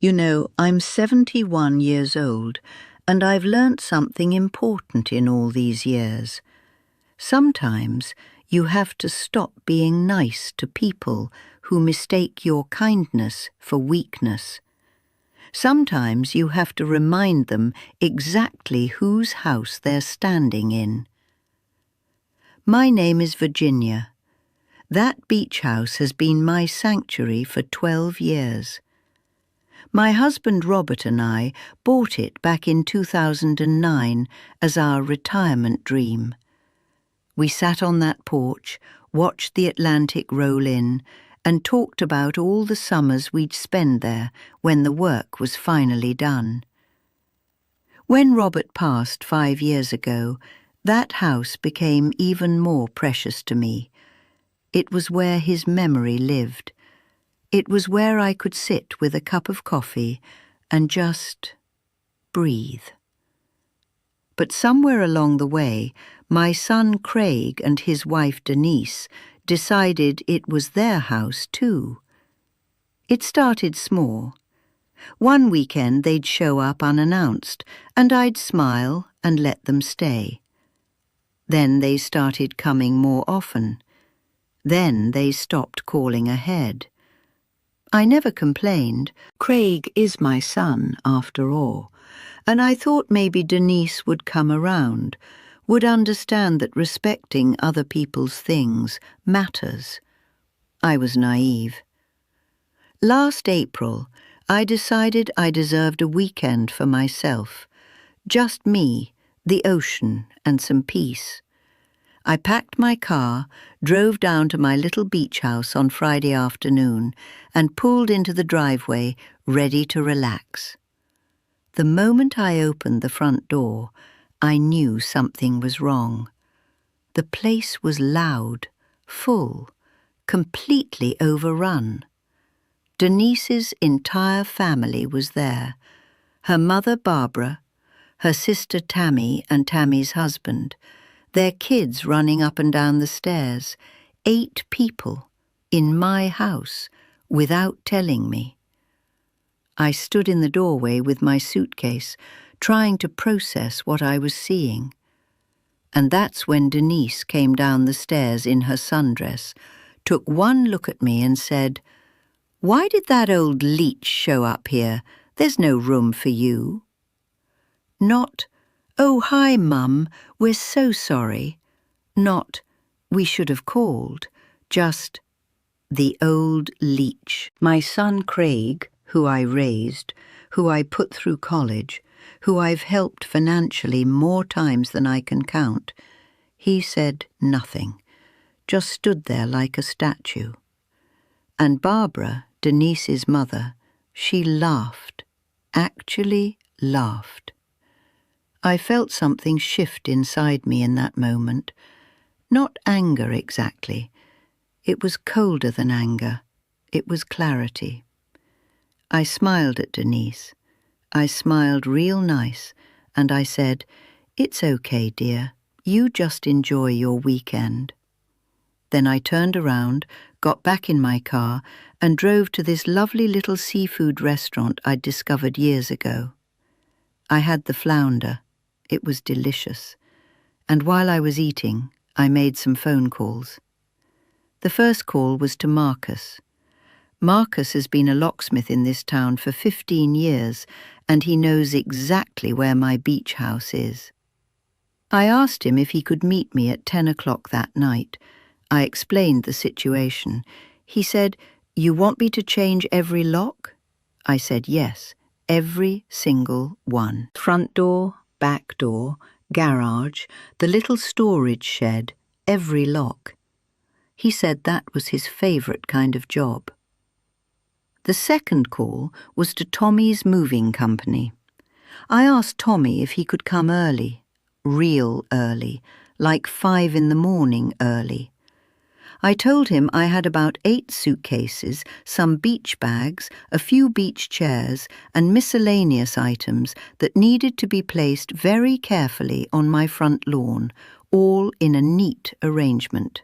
You know, I'm 71 years old, and I've learnt something important in all these years. Sometimes you have to stop being nice to people who mistake your kindness for weakness. Sometimes you have to remind them exactly whose house they're standing in. My name is Virginia. That beach house has been my sanctuary for 12 years. My husband Robert and I bought it back in 2009 as our retirement dream. We sat on that porch, watched the Atlantic roll in, and talked about all the summers we'd spend there when the work was finally done. When Robert passed 5 years ago, that house became even more precious to me. It was where his memory lived. It was where I could sit with a cup of coffee and just breathe. But somewhere along the way, my son Craig and his wife Denise decided it was their house too. It started small. One weekend they'd show up unannounced, and I'd smile and let them stay. Then they started coming more often. Then they stopped calling ahead. I never complained. Craig is my son, after all, and I thought maybe Denise would come around, would understand that respecting other people's things matters. I was naive. Last April, I decided I deserved a weekend for myself. Just me, the ocean, and some peace. I packed my car, drove down to my little beach house on Friday afternoon, and pulled into the driveway, ready to relax. The moment I opened the front door, I knew something was wrong. The place was loud, full, completely overrun. Denise's entire family was there. Her mother Barbara, her sister Tammy and Tammy's husband, their kids running up and down the stairs. 8 people in my house without telling me. I stood in the doorway with my suitcase, trying to process what I was seeing. And that's when Denise came down the stairs in her sundress, took one look at me and said, "Why did that old Leech show up here? There's no room for you." Not, "Oh, hi, Mum, we're so sorry." Not, "We should have called." Just, the old Leech. My son Craig, who I raised, who I put through college, who I've helped financially more times than I can count, he said nothing, just stood there like a statue. And Barbara, Denise's mother, she laughed, actually laughed. I felt something shift inside me in that moment. Not anger exactly. It was colder than anger. It was clarity. I smiled at Denise. I smiled real nice, and I said, "It's okay, dear. You just enjoy your weekend." Then I turned around, got back in my car, and drove to this lovely little seafood restaurant I'd discovered years ago. I had the flounder. It was delicious. And while I was eating, I made some phone calls. The first call was to Marcus. Marcus has been a locksmith in this town for 15 years, and he knows exactly where my beach house is. I asked him if he could meet me at 10 o'clock that night. I explained the situation. He said, "You want me to change every lock?" I said yes, every single one. Front door, back door, garage, the little storage shed, every lock. He said that was his favourite kind of job. The second call was to Tommy's moving company. I asked Tommy if he could come early, real early, like 5 in the morning early. I told him I had about 8 suitcases, some beach bags, a few beach chairs, and miscellaneous items that needed to be placed very carefully on my front lawn, all in a neat arrangement.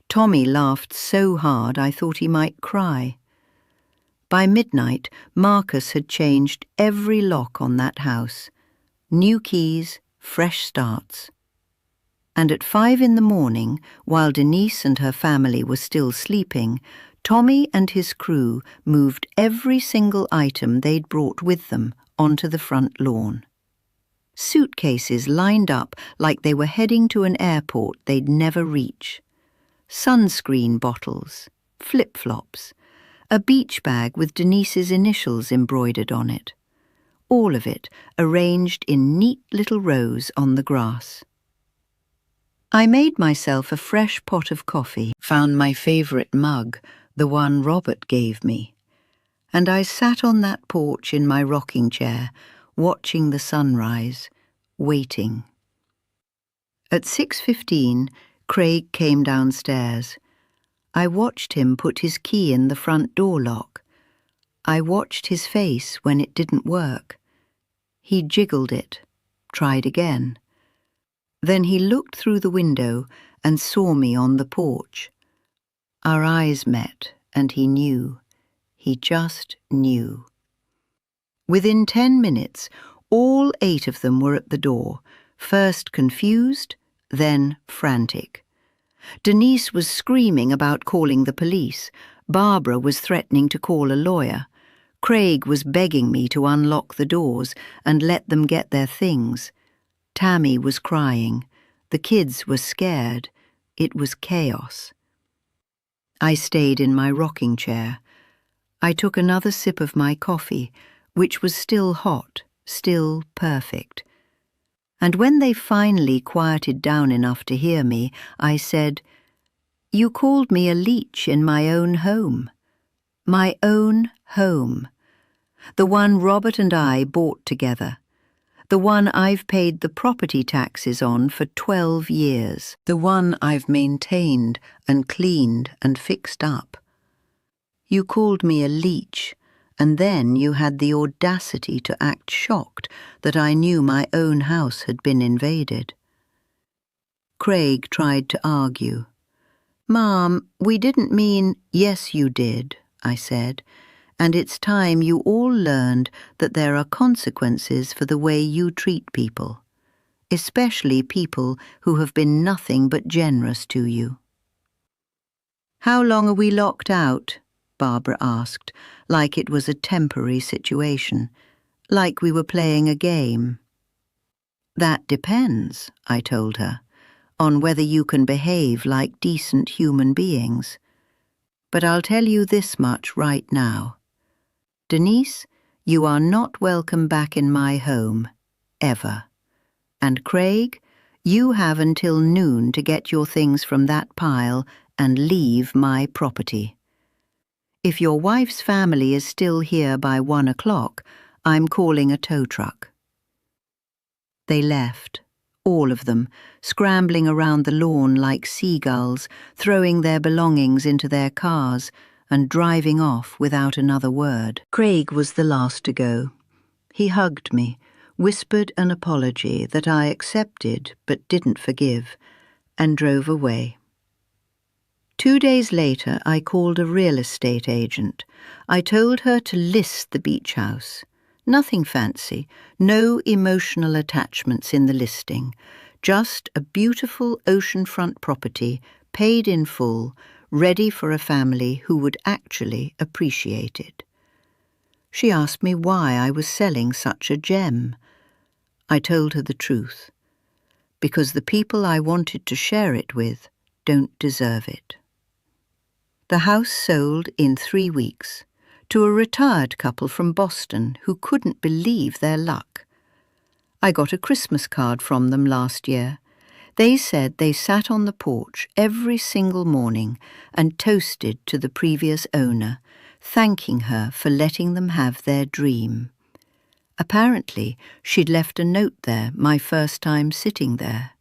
Tommy laughed so hard I thought he might cry. By midnight, Marcus had changed every lock on that house. New keys, fresh starts. And at 5 in the morning, while Denise and her family were still sleeping, Tommy and his crew moved every single item they'd brought with them onto the front lawn. Suitcases lined up like they were heading to an airport they'd never reach. Sunscreen bottles, flip-flops, a beach bag with Denise's initials embroidered on it. All of it arranged in neat little rows on the grass. I made myself a fresh pot of coffee, found my favourite mug, the one Robert gave me, and I sat on that porch in my rocking chair, watching the sunrise, waiting. At 6:15, Craig came downstairs. I watched him put his key in the front door lock. I watched his face when it didn't work. He jiggled it, tried again. Then he looked through the window and saw me on the porch. Our eyes met, and he knew. He just knew. Within 10 minutes, all 8 of them were at the door, first confused, then frantic. Denise was screaming about calling the police. Barbara was threatening to call a lawyer. Craig was begging me to unlock the doors and let them get their things. Tammy was crying. The kids were scared. It was chaos. I stayed in my rocking chair. I took another sip of my coffee, which was still hot, still perfect. And when they finally quieted down enough to hear me, I said, "You called me a leech in my own home. My own home. The one Robert and I bought together. The one I've paid the property taxes on for 12 years. The one I've maintained and cleaned and fixed up. You called me a leech, and then you had the audacity to act shocked that I knew my own house had been invaded." Craig tried to argue. "Mom, we didn't mean—" "Yes, you did," I said, "and it's time you all learned that there are consequences for the way you treat people, especially people who have been nothing but generous to you." "How long are we locked out?" Barbara asked, like it was a temporary situation, like we were playing a game. "That depends," I told her, "on whether you can behave like decent human beings. But I'll tell you this much right now. Denise, you are not welcome back in my home, ever. And Craig, you have until noon to get your things from that pile and leave my property. If your wife's family is still here by 1 o'clock, I'm calling a tow truck." They left, all of them, scrambling around the lawn like seagulls, throwing their belongings into their cars and driving off without another word. Craig was the last to go. He hugged me, whispered an apology that I accepted but didn't forgive, and drove away. 2 days later, I called a real estate agent. I told her to list the beach house. Nothing fancy, no emotional attachments in the listing, just a beautiful oceanfront property, paid in full, ready for a family who would actually appreciate it. She asked me why I was selling such a gem. I told her the truth, because the people I wanted to share it with don't deserve it. The house sold in 3 weeks to a retired couple from Boston who couldn't believe their luck. I got a Christmas card from them last year. They said they sat on the porch every single morning and toasted to the previous owner, thanking her for letting them have their dream. Apparently, she'd left a note there my first time sitting there.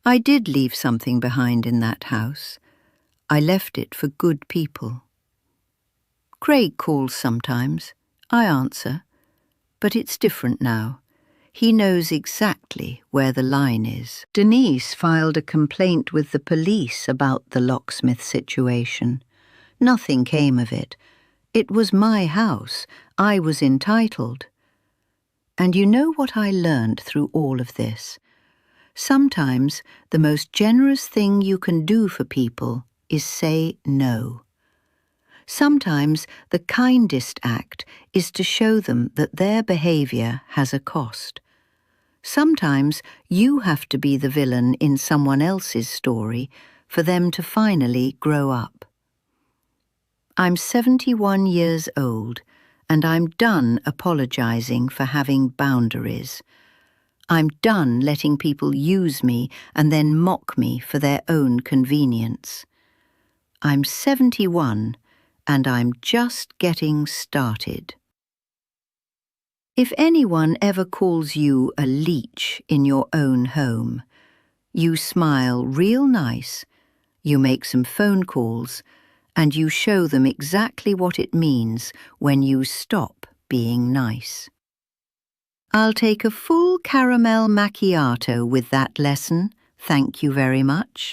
I did leave something behind in that house. I left it for good people. Craig calls sometimes. I answer. But it's different now. He knows exactly where the line is. Denise filed a complaint with the police about the locksmith situation. Nothing came of it. It was my house. I was entitled. And you know what I learned through all of this? Sometimes the most generous thing you can do for people is say no. Sometimes the kindest act is to show them that their behavior has a cost. Sometimes you have to be the villain in someone else's story for them to finally grow up. I'm 71 years old, and I'm done apologizing for having boundaries. I'm done letting people use me and then mock me for their own convenience. I'm 71, and I'm just getting started. If anyone ever calls you a leech in your own home, you smile real nice, you make some phone calls, and you show them exactly what it means when you stop being nice. I'll take a full caramel macchiato with that lesson, thank you very much.